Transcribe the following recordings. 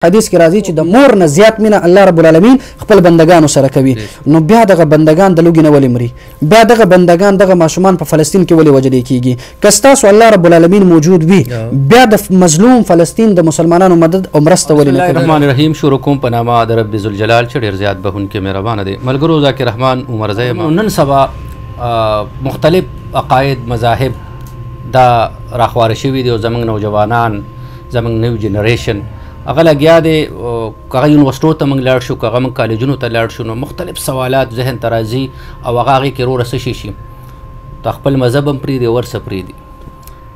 حدیث کې راځي چې د مور نه زیات مینه الله رب العالمین خپل بندگانو سره کوي. نو بیا دغه بندگان د لوګي نه ولې مري؟ بیا دغه بندگان دغه ماشومان په فلسطین کې ولې وجلې کیږي؟ که ستاسو الله رب العالمین موجود وي بیا د مظلوم فلسطین د مسلمانانو مدد او مرسته ولې نه کوي؟ الرحمن الرحیم. شروع کوم په نامه د رب ذوالجلال چې ډېر زیات بخښونکی مهربانه دی. ملګرو ذاکر رحمان عمر زی نن سبا مختلف عقاید مذاهب دا راخواره شوي دي او زموږ نوجوانان زموږ نوی جنریشن هغه لګیا دی که هغه یونیورسټو ته موږ لاړ شو که هغه موږ کالجونو ته لاړ شو نو مختلف سوالات ذهن ته راځي او هغه هغې کې روره څه شي ته خپل مذهب هم پرېږدي ورسه پرېږدي.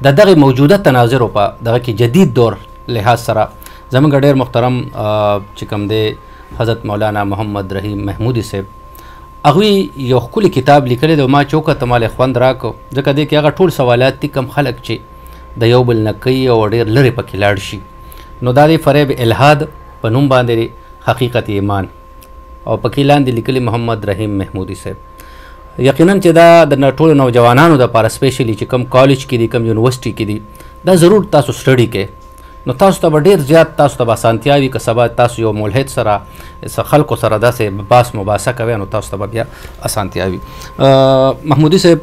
د دغې موجوده تناظرو په دغه کې جدید دور لحاظ سره زموږ ډېر محترم چې کوم دی حضرت مولانا محمد رحیم محمودي صاحب هغوی یو ښکلی کتاب لیکلی دی. ما چې وکته ما له خوند راکړو ځکه دې کې هغه ټول سوالات دي کم خلک چې د یو بل نه کوي او ډېر لرې پکې لاړ شي. نو دا دی فریب الحاد په نوم باندې حقیقت ایمان او پکې لاندې لیکلي محمد رحیم محمودي صاحب. یقینا چې دا د ټولو نوجوانانو دپاره سپیشلی چې کوم کالج کې دي کوم یونیورسټي کې دي دا ضرور تاسو سټډي کوئ نو تاسو ته به ډېر زیات تاسو ته به اسانتیا وي. که سبا تاسو یو ملحد سره خلکو سره داسې باس مباحثه کوئ نو تاسو ته به بیا اسانتیا وي. محمودي صاحب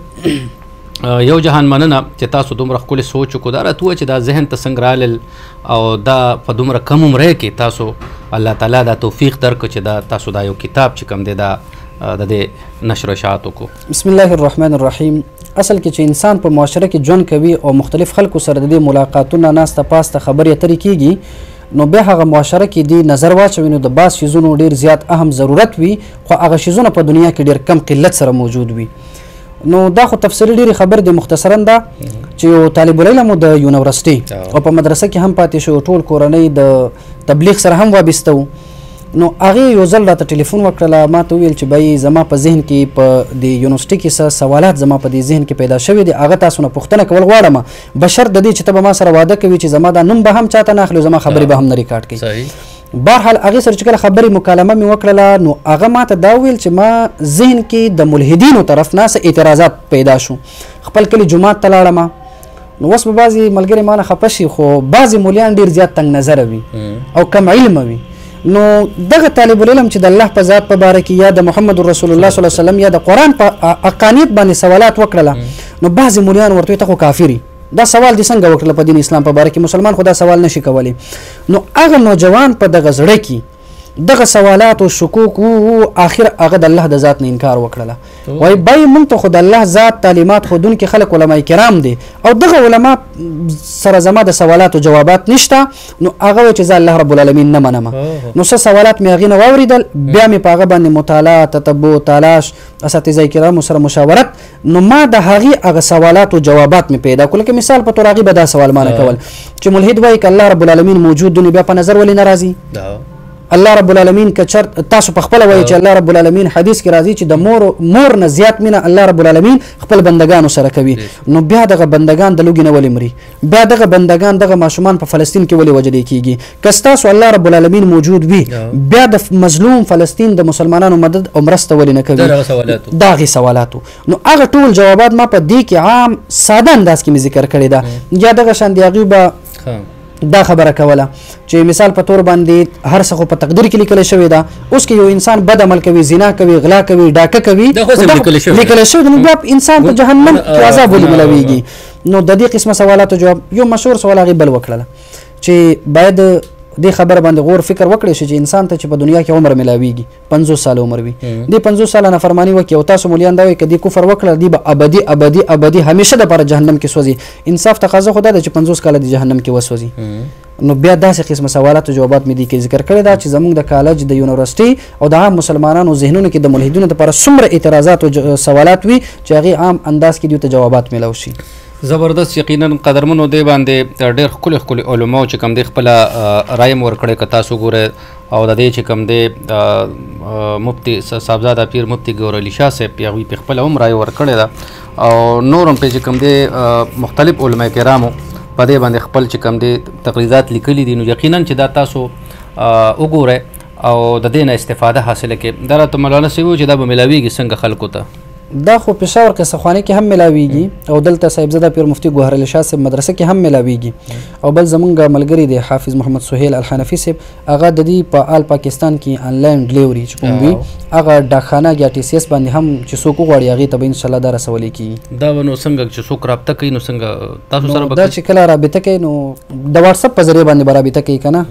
یو جهان مننه چې تاسو دومره ښکلی سوچ وکړو. دا راته ووایه چې دا ذهن ته څنګه رالل او دا په دومره کم عمره کې تاسو الله تعالی دا توفیق درکړو چې دا تاسو دا یو کتاب چې کوم دی دا د دې نشر اشاعت وکړو. بسم الله الرحمن الرحیم. اصل کې چې انسان په معاشره کې ژوند کوي او مختلف خلکو سره د دې ملاقاتونه ناسته پاسته خبرې اترې کیږي نو بیا هغه معاشره کې دی نظر واچوي نو د بعض شیزونو ډېر زیات اهم ضرورت وي خو هغه شیزونه په دنیا کې ډېر کم قلت سره موجود وي. نو دا خو تفصیلي ډېرې خبرې د مختصرا ده چې یو طالب العلم د یونیورسټي او په مدرسه کې هم پاتې شو ټول کورنۍ د تبلیغ سره هم وابسته وو. نو هغې یو ځل راته ټلیفون وکړله ما ته وویل چې بای زما په ذهن کې په د یونیورسټي کې څه سوالات زما په دې ذهن کې پیدا شوي دي هغه تاسو نه پوښتنه کول غواړم بشرط د دې چې ته به ما سره واده کوي چې زما دا نوم به هم چاته نه اخلي زما خبرې به هم نه ریکارډ کوي. بهرحال هغې سره چې کله خبرې مکالمه مې وکړله نو هغه ما ته دا وویل چې ما ذهن کې د ملحدینو طرف نه څه اعتراضات پیدا شو. خپل کلي جومات ته لاړم نو اوس به بعضې ملګري ما نه خفه شي خو بعضې مولیان ډېر زیات تنګ نظره وي او کم علمه وي. نو دغه طالب العلم چې د الله په ذات په باره کې یا د محمد رسول الله صلی الله علیه وسلم یا د قرآن په حقانیت باندې سوالات وکړله نو بعضې مولیان ورته ته خو کافري دا سوال دې څنګه وکړله په دین اسلام په باره کې مسلمان خو دا سوال نشي کولی. نو هغه نوجوان په دغه زړه کې دغه سوالات او شکوک وو آخر هغه د الله د ذات نه انکار وکړله وایي بای موږ ته خو د الله ذات تعلیمات ښودونکي خلک علما کرام دي او دغه علما سره زما د سوالاتو جوابات نشته نو هغه وایي چې زه الله رب العالمین نه منم. نو څه سوالات مې هغې نه واورېدل بیا مې په هغه باندې مطالعه تتبع تلاش اساتذه کرامو سره مشاورت نو ما د هغې هغه سوالاتو جوابات مې پیدا کړل. لکه مثال په طور هغې به دا سوال ما نه کول چې ملحد وایي که الله رب العالمین موجود دی نو بیا په نظر ولې نه راځي؟ الله رب العالمین که چرت تاسو په خپله وایي چې الله رب العالمین حدیث کې راځي چې د مور نه زیات مینه الله رب العالمین خپل بندگانو سره کوي نو بیا دغه بندگان د لوګي نه ولې مري؟ بیا دغه بندگان دغه ماشومان په فلسطین کې ولې وجلې کیږي؟ که ستاسو الله رب العالمین موجود وي بیا د مظلوم فلسطین د مسلمانانو مدد او مرسته ولې نه کوي؟ دا هغې سوالاتو نو هغه ټول جوابات ما په دې کې عام ساده انداز کې مې ذکر کړې ده. یا دغه شان د هغوی به دا خبره کوله چې مثال په طور باندې هر څه خو په تقدیر کې لیکلی شوې ده. اوس که یو انسان بد عمل کوي زنا کوي غلا کوي ډاکه کوي لیکلی شوی نو بیا انسان په جهنم کې عذاب ولې ملویږي؟ نو د دې قسمه سوالاتو جواب یو مشهور سوال هغې بل وکړله چې باید دې خبره باندې غور فکر وکړی شي چې انسان ته چې په دنیا کې عمر ملاویږي 50 ساله عمر وي دې 50 ساله نافرماني وکړي او تاسو مولیان دا وایي که دې کفر وکړه دې به ابدي ابدي ابدي همیشه دپاره جهنم کې سوځي. انصاف تقاضا خو دا ده چې 50 کاله د جهنم کې وسوځي. نو بیا داسې قسمه سوالاتو جوابات مې دې کې ذکر کړی ده چې زموږ د کالج د یونیورسټي او د عام مسلمانانو ذهنونو کې د ملحدینو دپاره څومره اعتراضات او سوالات وي چې هغې عام انداز کې دوی ته جوابات میلاو شي. زبردست. یقینا قدرمنو دی باندې ډېر ښکلي ښکلي علماو چې کوم دی خپله رایه م ورکړی که تاسو ګورئ او د دې چې کوم دی مفتي صاحبزاده پیر مفتي ګور علي شاه صاحب هغوی پې خپله هم رایه ورکړې ده او نور هم پې چې کوم دی مختلف علما کرامو په دې باندې خپل چې کوم دی تقریضات لیکلي دي. نو یقینا چې دا تاسو وګورئ او د دې نه استفاده حاصله کړئ. دا راته مولانا صاحب وویل چې دا به میلاویږي څنګه خلکو ته دا خو پېښور قصهخواني کې هم ملاویږي او دلته صاحبزاده پیر مفتي ګوهر علي شاه صاحب مدرسه کې هم ملاویږي او بل زمونږ ملګری دی حافظ محمد سهیل الحنفي صاحب هغه د دې په آل پاکستان کې آنلاین ډلیوري چې کوم وي هغه ډاکخانه یا ټي سي اس باندې هم چې څوک وغواړي هغې ته به انشاءالله دا رسولی کېږي. دا به نو څنګه چې څوک رابطه کوي نو څنګه تاسو سره دا چې کله رابطه کوي نو د واتساپ په ذریعه باندې به رابطه کوي که نه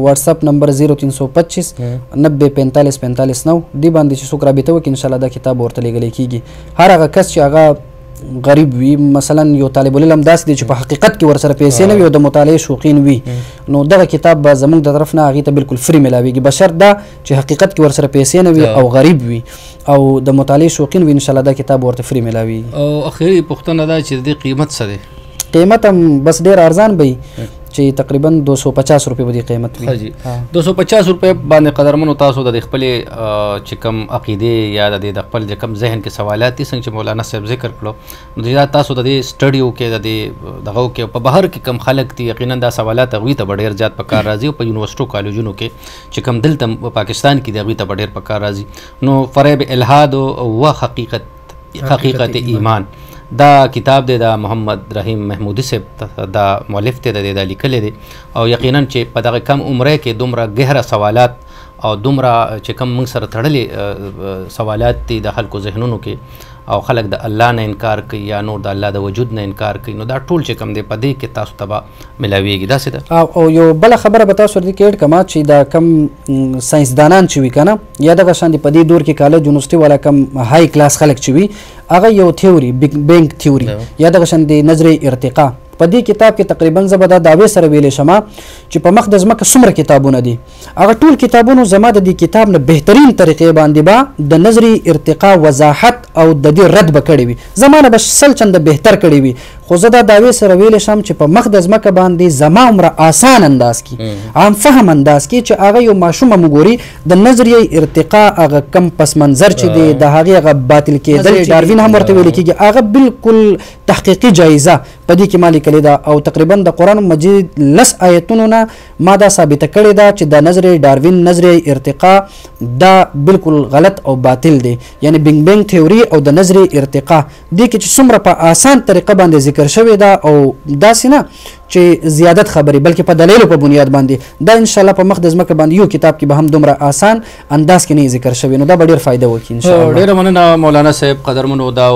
واتساپ نمبر 0325 90 45 45 9 دې باندې چې څوک رابطه وکړي انشاءالله دا کتاب ورته لیږلی کېږي. هر هغه کس چې هغه غریب وي مثلا یو طالب العلم داسې دی چې په حقیقت کې ورسره پیسې نه وي او د مطالعې شوقین وي نو دغه کتاب به زموږ د طرف نه هغې ته بالکل فري میلاویږي بشرط دا چې حقیقت کې ورسره پیسې نه وي او غریب وي او د مطالعې شوقین وي انشاءالله دا کتاب ورته فري میلاویږي. او اخري پوښتنه دا چې د دې قیمت څه دی؟ قیمت هم بس ډېر ارزان به چې تقریبا 250 روپۍ به دې قیمت وي. 250 روپۍ باندې قدرمنو تاسو د خپلې چې کوم عقیدې یا د خپل چې کوم ذهن کې سوالات دي څنګه چې مولانا صاحب ذکر کړو نو دا تاسو د دې سټډیو کې د دې دغه کې په بهر کې کم خلک دي یقینا دا سوالات هغوی ته به ډېر زیات په کار راځي او په یونیورسټو کالجونو کې چې کوم دلته پاکستان کې دي هغوی ته به ډېر په کار راځي. نو فریب الحاد و حقیقت ایمان دا کتاب دی د محمد رحیم محمودي صاحب دا مؤلف دی د دا لیکلی دی او یقینا چې په دغه کم عمره کې دومره گهره سوالات او دومره چې کوم موږ سره تړلې سوالات دي د خلکو ذهنونو کې او خلک د الله نه انکار کوي یا نور د الله د وجود نه انکار کوي نو دا ټول چې کوم دی په دې کې تاسو ته به میلاویږي داسې ده. او یو بله خبره به تاسو ورته کې اډ کما چې دا کم ساینسدانان چې وي که نه یا دغه شان دي په دې دور کې کالج یونیورسټي والا کم های کلاس خلک چې وي هغه یو تیوري بگ بینګ تیوري یا دغه شان دی نظریه ارتقا په دې کتاب کې تقریبا زه به دا دعوې سره ویلی شم چې په مخ د ځمکه څومره کتابونه دي هغه ټول کتابونو زما د دې کتاب نه بهترین طریقې باندې به د نظري ارتقا وضاحت او د دې رد به کړی وي زما نه به سل چنده بهتر کړی وي خو زه دا دعوې سره ویلی شم چې په مخ د ځمکه باندې زما عمره آسان انداز کې عام فهم انداز کې چې هغه یو ماشوم هم وګوري د نظریه ارتقا هغه کم پس منظر چې دی د هغې هغه باطل کېدل ډاروین هم ورته ویل کېږي هغه بالکل تحقیقي جایزه په دې کې ما لیکلې ده او تقریبا د قرآن مجید 10 آیتونو نه ما دا ثابته کړې ده چې د نظریه ډاروین نظریه ارتقا دا بالکل غلط او باطل دی یعنی بینګ بینګ تیوري او د نظریه ارتقا دې کې چې څومره په آسان طریقه باندې ذکر شوی ده او داسې نه چې زیادت خبرې بلکې په دلیلو په بنیاد باندې دا انشاءالله په مخ د ځمکه باندې یو کتاب کې به هم دومره آسان انداز کې نه ذکر شوی نو دا به ډېر فایده وکړي انشاءالله. ډېره مننه مولانا صاحب قدرمنو دا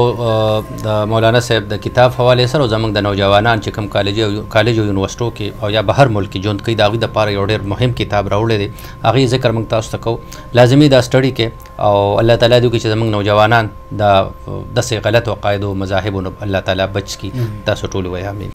د مولانا صاحب د کتاب حوالې سره زموږ د نوجوانان چې کوم کالج او یونیورسټو کې او یا بهر ملک کې ژوند کوي د هغوی دپاره یو ډېر مهم کتاب راوړی دی هغې ذکر موږ تاسو ته کوو لازمي دا سټډي کې او الله تعالی دې وکړي چې زموږ نوجوانان د داسې غلط عقایدو مذاهبو نه الله تعالی بچ کړي تاسو ټول وایي امین.